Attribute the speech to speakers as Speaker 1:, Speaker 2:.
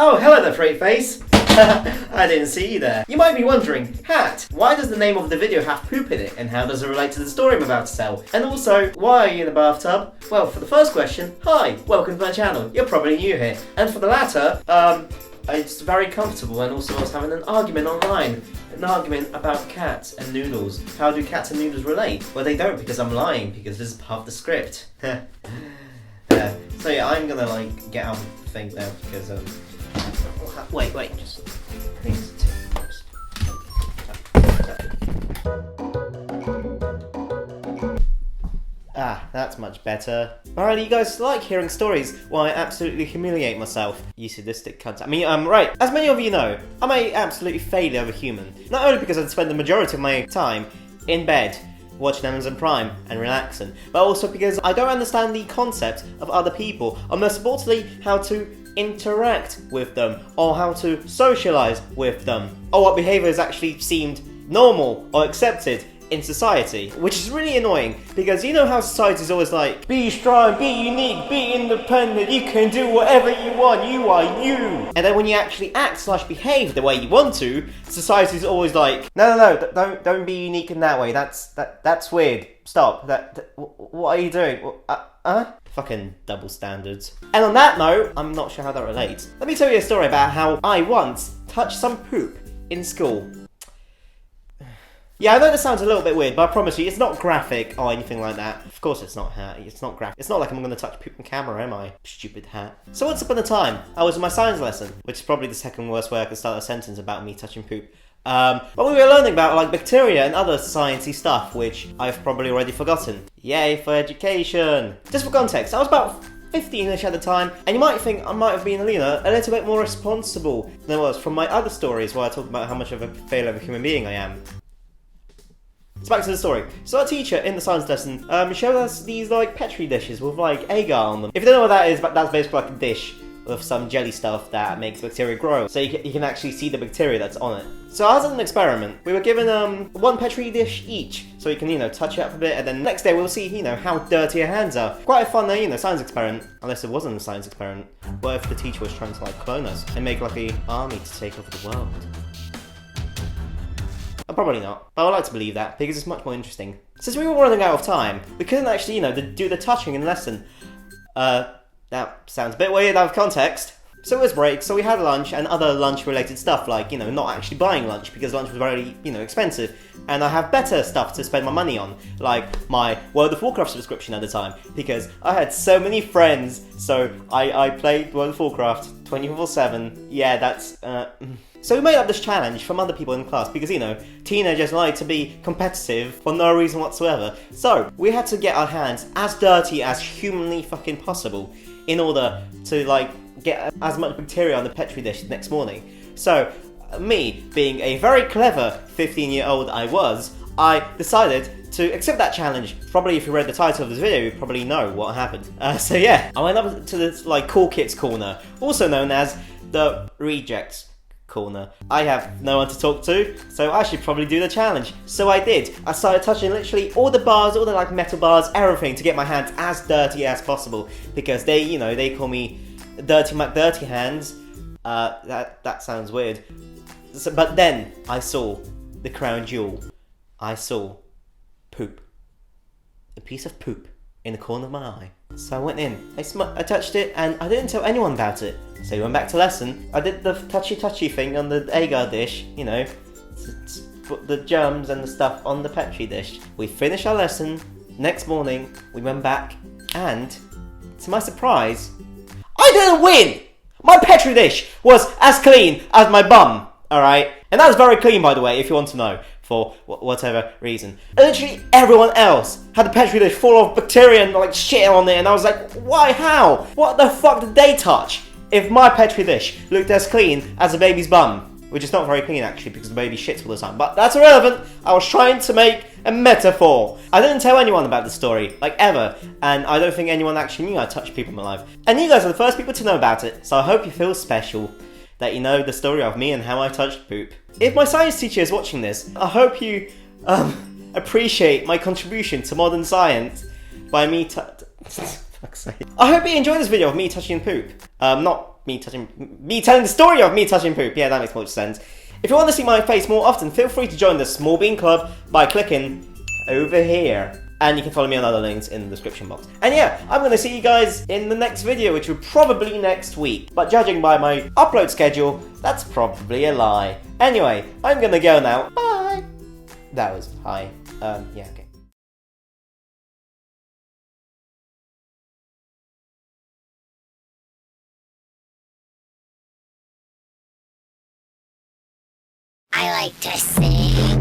Speaker 1: Oh, hello there, Freight Face. I didn't see you there. You might be wondering, Hat, why does the name of the video have poop in it, and how does it relate to the story I'm about to tell? And also, why are you in a bathtub? Well, for the first question, hi, welcome to my channel. You're probably new here. And for the latter, it's very comfortable, and also I was having an argument online. An argument about cats and noodles. How do cats and noodles relate? Well, they don't, because I'm lying, because this is part of the script. So yeah, I'm gonna get out of the thing now, because wait, just please. That's much better. Alright, you guys like hearing stories while I absolutely humiliate myself. You sadistic cunt. I mean, right, as many of you know, I'm a absolutely failure of a human. Not only because I spend the majority of my time in bed, watching Amazon Prime and relaxing, but also because I don't understand the concept of other people, or most importantly, how to interact with them, or how to socialise with them, or what behaviours actually seemed normal or accepted in society, which is really annoying, because you know how society is always like, be strong, be unique, be independent, you can do whatever you want, you are you. And then when you actually act/behave the way you want to, society is always like, no, don't be unique in that way, that's weird, stop, what are you doing? Fucking double standards. And on that note, I'm not sure how that relates. Let me tell you a story about how I once touched some poop in school. Yeah, I know this sounds a little bit weird, but I promise you, it's not graphic or anything like that. Of course it's not, Hat. It's not graphic. It's not like I'm going to touch poop on camera, am I? Stupid Hat. So once upon a time, I was in my science lesson, which is probably the second worst way I could start a sentence about me touching poop. But we were learning about bacteria and other sciencey stuff, which I've probably already forgotten. Yay for education! Just for context, I was about 15ish at the time, and you might think I might have been a little bit more responsible than I was from my other stories where I talk about how much of a failure of a human being I am. So back to the story. So our teacher in the science lesson showed us these Petri dishes with agar on them. If you don't know what that is, that's basically like a dish with some jelly stuff that makes bacteria grow. So you can actually see the bacteria that's on it. So as an experiment, we were given one Petri dish each, so you can touch it up a bit, and then the next day we'll see how dirty our hands are. Quite a fun science experiment, unless it wasn't a science experiment. What if the teacher was trying to clone us and make a army to take over the world? Probably not, but I would like to believe that, because it's much more interesting. Since we were running out of time, we couldn't actually, do the touching in the lesson. That sounds a bit weird out of context. So it was break, so we had lunch and other lunch-related stuff, not actually buying lunch, because lunch was very, expensive. And I have better stuff to spend my money on, like my World of Warcraft subscription at the time, because I had so many friends, so I played World of Warcraft 24/7. Yeah, that's, So we made up this challenge from other people in class because, teenagers like to be competitive for no reason whatsoever. So we had to get our hands as dirty as humanly fucking possible in order to, get as much bacteria on the Petri dish the next morning. So, me, being a very clever 15-year-old I decided to accept that challenge. Probably if you read the title of this video, you probably know what happened. So yeah, I went up to this, cool kids corner, also known as the rejects corner. I have no one to talk to, so I should probably do the challenge. So I did. I started touching literally all the bars, all the metal bars, everything to get my hands as dirty as possible, because they call me Dirty McDirty Hands. That sounds weird. So, but then I saw the crown jewel. I saw poop. A piece of poop in the corner of my eye. So I went in, I touched it, and I didn't tell anyone about it. So we went back to lesson. I did the touchy thing on the agar dish, to put the germs and the stuff on the Petri dish. We finished our lesson. Next morning, we went back, and to my surprise, I didn't win! My Petri dish was as clean as my bum, alright? And that was very clean, by the way, if you want to know, for whatever reason. And literally everyone else had a Petri dish full of bacteria and shit on it, and I was like, why, how? What the fuck did they touch? If my Petri dish looked as clean as a baby's bum, which is not very clean actually because the baby shits all the time, but that's irrelevant. I was trying to make a metaphor. I didn't tell anyone about the story, ever, and I don't think anyone actually knew I touched people in my life. And you guys are the first people to know about it, so I hope you feel special that you know the story of me and how I touched poop. If my science teacher is watching this, I hope you appreciate my contribution to modern science by me fuck's sake. I hope you enjoyed this video of me touching poop. Not, me telling the story of me touching poop. Yeah, that makes more sense. If you want to see my face more often, feel free to join the Small Bean Club by clicking over here. And you can follow me on other links in the description box. And yeah, I'm going to see you guys in the next video, which will probably next week. But judging by my upload schedule, that's probably a lie. Anyway, I'm going to go now. Bye! That was hi. Yeah, okay.
Speaker 2: I like to sing.